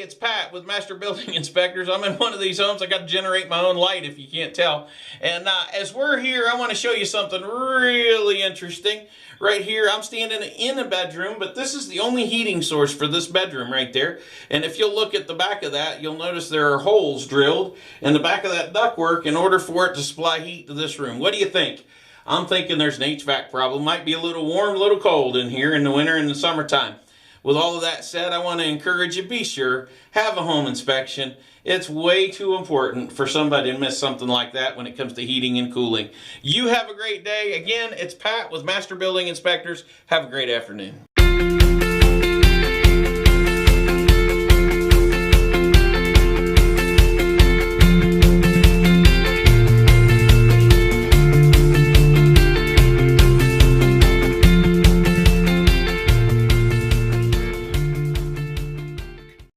it's Pat with Master Building Inspectors. I'm in one of these homes. I got to generate my own light if you can't tell. And as we're here, I want to show you something really interesting. Right here, I'm standing in a bedroom, but this is the only heating source for this bedroom right there. And if you'll look at the back of that, you'll notice there are holes drilled in the back of that ductwork in order for it to supply heat to this room. What do you think? I'm thinking there's an HVAC problem. Might be a little warm, a little cold in here in the winter and the summertime. With all of that said, I want to encourage you, be sure, have a home inspection. It's way too important for somebody to miss something like that when it comes to heating and cooling. You have a great day. Again, it's Pat with Master Building Inspectors. Have a great afternoon.